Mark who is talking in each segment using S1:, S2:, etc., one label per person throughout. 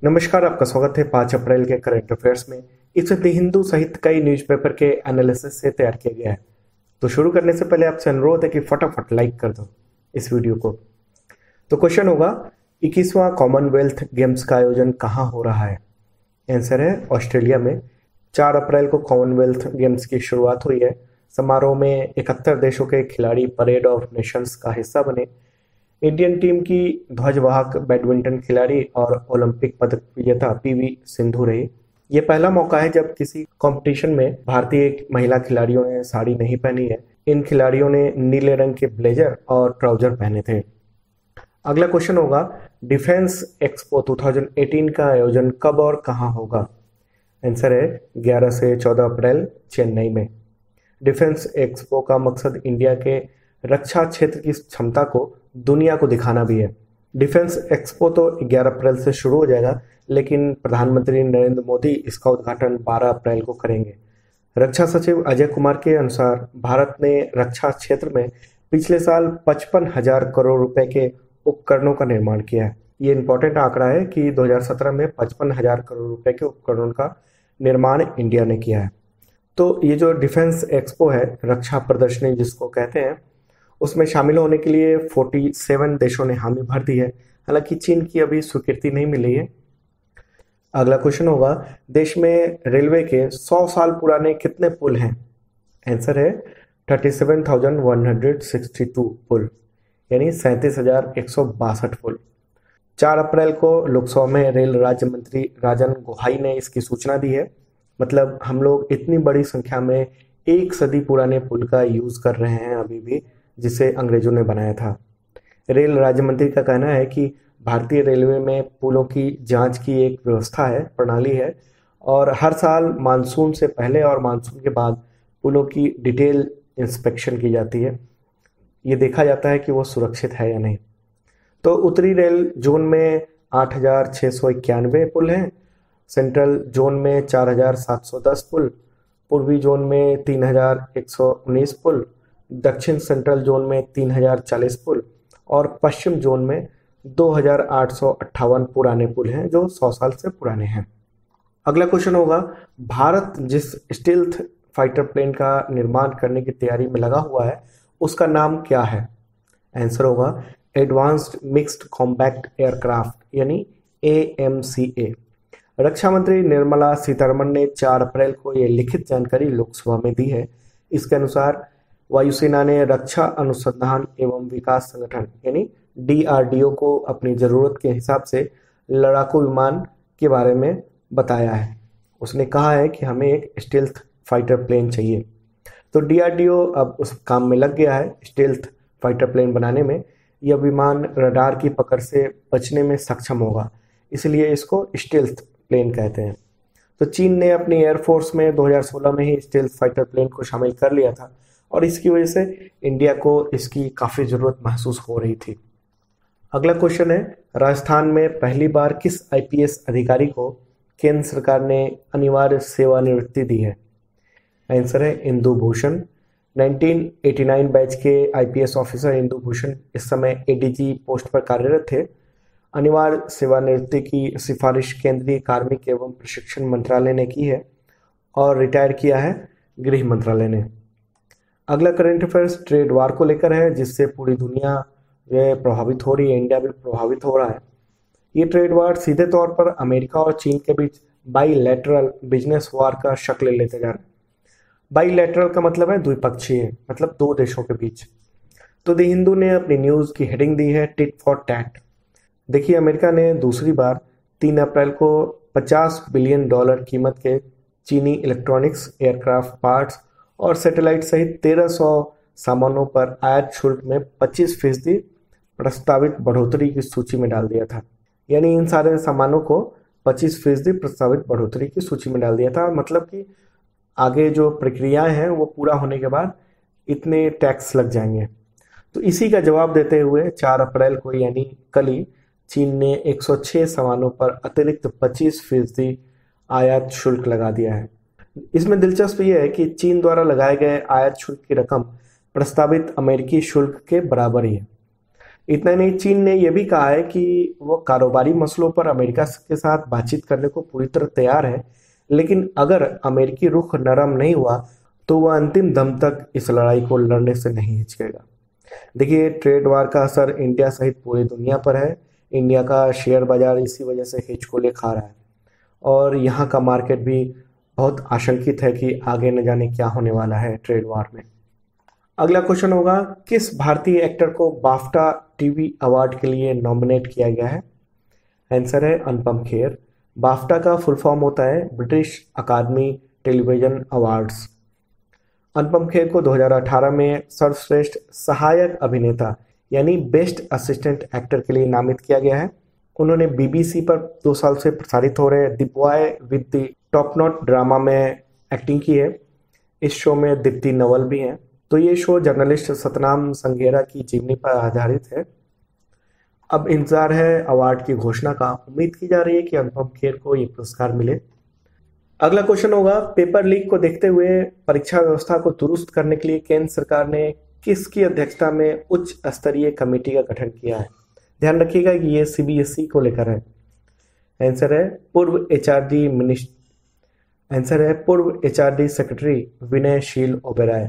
S1: नमस्कार, आपका स्वागत है 5 अप्रैल के करंट अफेयर्स में। इसे द हिंदू सहित कई न्यूज़पेपर के एनालिसिस से तैयार किया गया है। तो शुरू करने से पहले आपसे अनुरोध है कि फटाफट लाइक कर दो इस वीडियो को। तो क्वेश्चन होगा, 21वां कॉमनवेल्थ गेम्स का आयोजन कहाँ हो रहा है? आंसर है ऑस्ट्रेलिया में। 4 अप्रैल को कॉमनवेल्थ गेम्स की शुरुआत हुई है। समारोह में 71 देशों के खिलाड़ी परेड ऑफ नेशंस का हिस्सा बने। इंडियन टीम की ध्वजवाहक बैडमिंटन खिलाड़ी और ओलंपिक पदक विजेता पीवी सिंधु रही। ये पहला मौका है जब किसी कंपटीशन में भारतीय महिला खिलाड़ियों ने साड़ी नहीं पहनी है। इन खिलाड़ियों ने नीले रंग के ब्लेजर और ट्राउजर पहने थे। अगला क्वेश्चन होगा, डिफेंस एक्सपो 2018 का आयोजन कब और कहां होगा? आंसर है 11 से 14 अप्रैल चेन्नई में। डिफेंस एक्सपो का मकसद इंडिया के रक्षा क्षेत्र की क्षमता को दुनिया को दिखाना भी है। डिफेंस एक्सपो तो 11 अप्रैल से शुरू हो जाएगा, लेकिन प्रधानमंत्री नरेंद्र मोदी इसका उद्घाटन 12 अप्रैल को करेंगे। रक्षा सचिव अजय कुमार के अनुसार भारत ने रक्षा क्षेत्र में पिछले साल 55,000 करोड़ रुपए के उपकरणों का निर्माण किया है। ये इंपॉर्टेंट आंकड़ा है कि 2017 में 55,000 करोड़ रुपए के उपकरणों का निर्माण इंडिया ने किया है। तो ये जो डिफेंस एक्सपो है, रक्षा प्रदर्शनी जिसको कहते हैं, उसमें शामिल होने के लिए 47 देशों ने हामी भर दी है। हालांकि चीन की अभी स्वीकृति नहीं मिली है। अगला क्वेश्चन होगा, देश में रेलवे के 100 साल पुराने कितने पुल हैं? आंसर है 37,162 पुल, यानी 37,162 पुल। 4 अप्रैल को लोकसभा में रेल राज्य मंत्री राजन गोहाई ने इसकी सूचना दी है। मतलब हम लोग इतनी बड़ी संख्या में एक सदी पुराने पुल का यूज कर रहे हैं अभी भी, जिसे अंग्रेजों ने बनाया था। रेल राज्य मंत्री का कहना है कि भारतीय रेलवे में पुलों की जांच की एक व्यवस्था है, प्रणाली है, और हर साल मानसून से पहले और मानसून के बाद पुलों की डिटेल इंस्पेक्शन की जाती है। ये देखा जाता है कि वो सुरक्षित है या नहीं। तो उत्तरी रेल जोन में 8,691 पुल हैं, सेंट्रल जोन में 4,710 पुल, पूर्वी जोन में 3,119 पुल, दक्षिण सेंट्रल जोन में 3,040 पुल और पश्चिम जोन में 2,858 पुराने पुल हैं जो 100 साल से पुराने हैं। अगला क्वेश्चन होगा, भारत जिस स्टील्थ फाइटर प्लेन का निर्माण करने की तैयारी में लगा हुआ है उसका नाम क्या है? आंसर होगा एडवांस्ड मिक्स्ड कॉम्बैट एयरक्राफ्ट, यानी AMCA। रक्षा मंत्री निर्मला सीतारमण ने 4 अप्रैल को यह लिखित जानकारी लोकसभा में दी है। इसके अनुसार वायुसेना ने रक्षा अनुसंधान एवं विकास संगठन यानी DRDO को अपनी जरूरत के हिसाब से लड़ाकू विमान के बारे में बताया है। उसने कहा है कि हमें एक स्टेल्थ फाइटर प्लेन चाहिए। तो DRDO अब उस काम में लग गया है, स्टेल्थ फाइटर प्लेन बनाने में। यह विमान रडार की पकड़ से बचने में सक्षम होगा, इसलिए इसको स्टेल्थ प्लेन कहते हैं। तो चीन ने अपनी एयरफोर्स में 2016 में ही स्टेल्थ फाइटर प्लेन को शामिल कर लिया था और इसकी वजह से इंडिया को इसकी काफ़ी ज़रूरत महसूस हो रही थी। अगला क्वेश्चन है, राजस्थान में पहली बार किस IPS अधिकारी को केंद्र सरकार ने अनिवार्य सेवानिवृत्ति दी है? आंसर है इंदु भूषण। 1989 बैच के IPS ऑफिसर इंदु भूषण इस समय ADG पोस्ट पर कार्यरत थे। अनिवार्य सेवानिवृत्ति की सिफारिश केंद्रीय कार्मिक एवं प्रशिक्षण मंत्रालय ने की है और रिटायर किया है गृह मंत्रालय ने। अगला करंट अफेयर्स ट्रेड वार को लेकर है, जिससे पूरी दुनिया प्रभावित हो रही है, इंडिया भी प्रभावित हो रहा है। ये ट्रेड वार सीधे तौर पर अमेरिका और चीन के बीच बाईलैटरल बिजनेस वार का शक्ल लेते जा रहे हैं। बाईलैटरल का मतलब है द्विपक्षीय, मतलब दो देशों के बीच। तो द हिंदू ने अपनी न्यूज़ की हेडिंग दी है टिट फॉर टैट। देखिए, अमेरिका ने दूसरी बार 3 अप्रैल को $50 बिलियन कीमत के चीनी इलेक्ट्रॉनिक्स, एयरक्राफ्ट पार्ट्स और सैटेलाइट सहित 1300 सामानों पर आयात शुल्क में 25% प्रस्तावित बढ़ोतरी की सूची में डाल दिया था। यानी इन सारे सामानों को 25% प्रस्तावित बढ़ोतरी की सूची में डाल दिया था। मतलब कि आगे जो प्रक्रियाएं हैं वो पूरा होने के बाद इतने टैक्स लग जाएंगे। तो इसी का जवाब देते हुए 4 अप्रैल को यानी कल ही चीन ने 106 सामानों पर अतिरिक्त 25% आयात शुल्क लगा दिया है। इसमें दिलचस्प यह है कि चीन द्वारा लगाए गए आयात शुल्क की रकम प्रस्तावित अमेरिकी शुल्क के बराबर ही है। इतना नहीं, चीन ने यह भी कहा है कि वो कारोबारी मसलों पर अमेरिका के साथ बातचीत करने को पूरी तरह तैयार है, लेकिन अगर अमेरिकी रुख नरम नहीं हुआ तो वह अंतिम दम तक इस लड़ाई को लड़ने से नहीं हिचकेगा। देखिए, ट्रेड वार का असर इंडिया सहित पूरी दुनिया पर है। इंडिया का शेयर बाजार इसी वजह से हिचकोले खा रहा है और यहाँ का मार्केट भी बहुत आशंकित है कि आगे न जाने क्या होने वाला है ट्रेड वार में। अगला क्वेश्चन होगा, किस भारतीय एक्टर को बाफ्टा टीवी अवार्ड के लिए नॉमिनेट किया गया है? आंसर है अनुपम खेर। बाफ्टा का फुल फॉर्म होता है ब्रिटिश अकादमी टेलीविजन अवार्ड्स। अनुपम खेर को 2018 में सर्वश्रेष्ठ सहायक अभिनेता यानी बेस्ट असिस्टेंट एक्टर के लिए नामित किया गया है। उन्होंने बीबीसी पर 2 साल से प्रसारित हो रहे the boy with the top not drama में एक्टिंग की है। इस शो में दीप्ति नवल भी हैं। तो ये शो जर्नलिस्ट सतनाम संघेरा की जीवनी पर आधारित है। अब इंतजार है अवार्ड की घोषणा का। उम्मीद की जा रही है कि अनुपम खेर को ये पुरस्कार मिले। अगला क्वेश्चन होगा, पेपर लीक को देखते हुए परीक्षा व्यवस्था को दुरुस्त करने के लिए केंद्र सरकार ने किसकी अध्यक्षता में उच्च स्तरीय कमेटी का गठन किया है? ध्यान रखिएगा कि ये सीबीएसई को लेकर है। आंसर है पूर्व एचआरडी सेक्रेटरी विनयशील ओबेरॉय।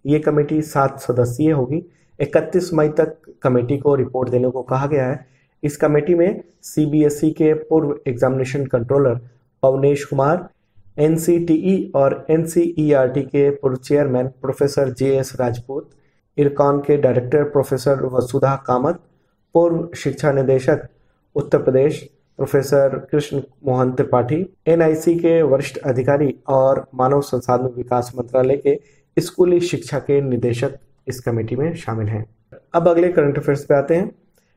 S1: ये कमेटी 7 सदस्यीय होगी। 31 मई तक कमेटी को रिपोर्ट देने को कहा गया है। इस कमेटी में सीबीएसई के पूर्व examination controller Pavnesh Kumar, NCTE और एनसीईआरटी के पूर्व chairman professor JS Rajput, IRCON के डायरेक्टर प्रोफेसर वसुधा कामत, पूर्व शिक्षा निदेशक उत्तर प्रदेश प्रोफेसर कृष्ण मोहन त्रिपाठी, एनआईसी के वरिष्ठ अधिकारी और मानव संसाधन विकास मंत्रालय के स्कूली शिक्षा के निदेशक इस कमेटी में शामिल हैं। अब अगले करंट अफेयर्स पे आते हैं।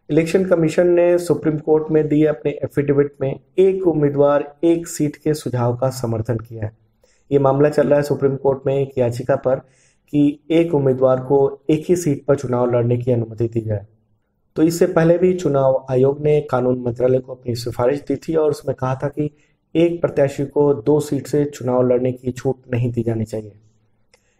S1: इलेक्शन कमीशन ने सुप्रीम कोर्ट में दिए अपने एफिडेविट में एक उम्मीदवार एक सीट के सुझाव का समर्थन किया है। ये मामला चल रहा है सुप्रीम कोर्ट में एक याचिका पर कि एक उम्मीदवार को एक ही सीट पर चुनाव लड़ने की अनुमति दी जाए। तो इससे पहले भी चुनाव आयोग ने कानून मंत्रालय को अपनी सिफारिश दी थी और उसमें कहा था कि एक प्रत्याशी को 2 सीट से चुनाव लड़ने की छूट नहीं दी जानी चाहिए।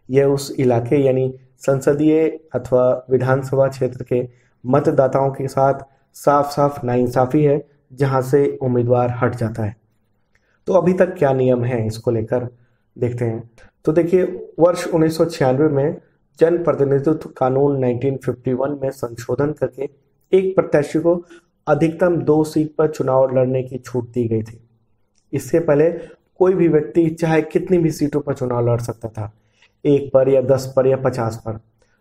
S1: यह उस इलाके यानी संसदीय अथवा विधानसभा क्षेत्र के मतदाताओं के साथ साफ साफ नाइंसाफी है जहां से उम्मीदवार हट जाता है। तो अभी तक क्या नियम है इसको लेकर देखते हैं। तो देखिए, वर्ष 1996 में जन प्रतिनिधित्व कानून 1951 में संशोधन करके एक प्रत्याशी को अधिकतम 2 सीट पर चुनाव लड़ने की छूट दी गई थी। इससे पहले कोई भी व्यक्ति चाहे कितनी भी सीटों पर चुनाव लड़ सकता था, 1 पर या 10 पर या 50 पर।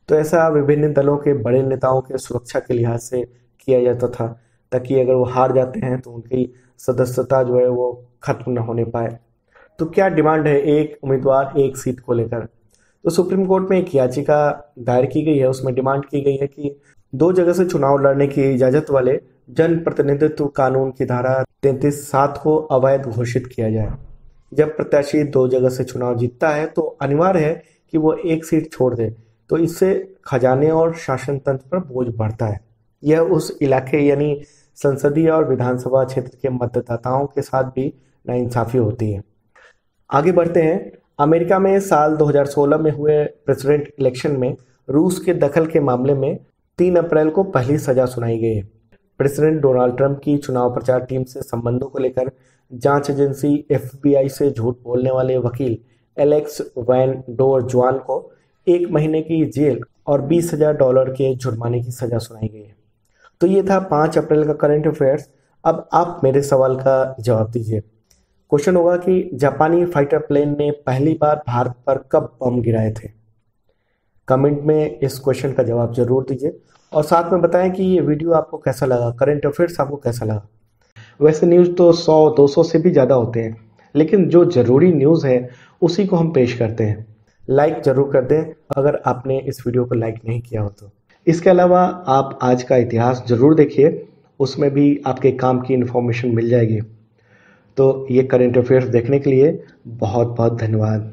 S1: तो ऐसा विभिन्न दलों के बड़े नेताओं के सुरक्षा के लिहाज से किया जाता था ताकि अगर वो हार जाते हैं तो उनकी सदस्यता जो है वो खत्म न होने पाए। तो क्या डिमांड है एक उम्मीदवार एक सीट को लेकर? तो सुप्रीम कोर्ट में एक याचिका दायर की गई है। उसमें डिमांड की गई है कि 2 जगह से चुनाव लड़ने की इजाजत वाले जन प्रतिनिधित्व कानून की धारा 33(7) को अवैध घोषित किया जाए। जब प्रत्याशी 2 जगह से चुनाव जीतता है तो अनिवार्य है कि वो एक सीट छोड़ दे। तो इससे खजाने और शासन तंत्र पर बोझ बढ़ता है। यह उस इलाके यानी संसदीय और विधानसभा क्षेत्र के मतदाताओं के साथ भी नाइंसाफी होती है। आगे बढ़ते हैं। अमेरिका में साल 2016 में हुए प्रेसिडेंट इलेक्शन में रूस के दखल के मामले में 3 अप्रैल को पहली सजा सुनाई गई है। प्रेसिडेंट डोनाल्ड ट्रंप की चुनाव प्रचार टीम से संबंधों को लेकर जांच एजेंसी FBI से झूठ बोलने वाले वकील एलेक्स वैन डोर जुआन को 1 महीने की जेल और $20,000 के जुर्माने की सजा सुनाई गई है। तो ये था 5 अप्रैल का करंट अफेयर्स। अब आप मेरे सवाल का जवाब दीजिए। क्वेश्चन होगा कि जापानी फाइटर प्लेन ने पहली बार भारत पर कब बम गिराए थे? कमेंट में इस क्वेश्चन का जवाब जरूर दीजिए और साथ में बताएं कि ये वीडियो आपको कैसा लगा, करंट अफेयर्स आपको कैसा लगा। वैसे न्यूज़ तो 100-200 से भी ज़्यादा होते हैं, लेकिन जो ज़रूरी न्यूज़ है उसी को हम पेश करते हैं। लाइक ज़रूर कर दें अगर आपने इस वीडियो को लाइक नहीं किया हो तो। इसके अलावा आप आज का इतिहास ज़रूर देखिए, उसमें भी आपके काम की इन्फॉर्मेशन मिल जाएगी। तो ये करंट अफेयर्स देखने के लिए बहुत बहुत धन्यवाद।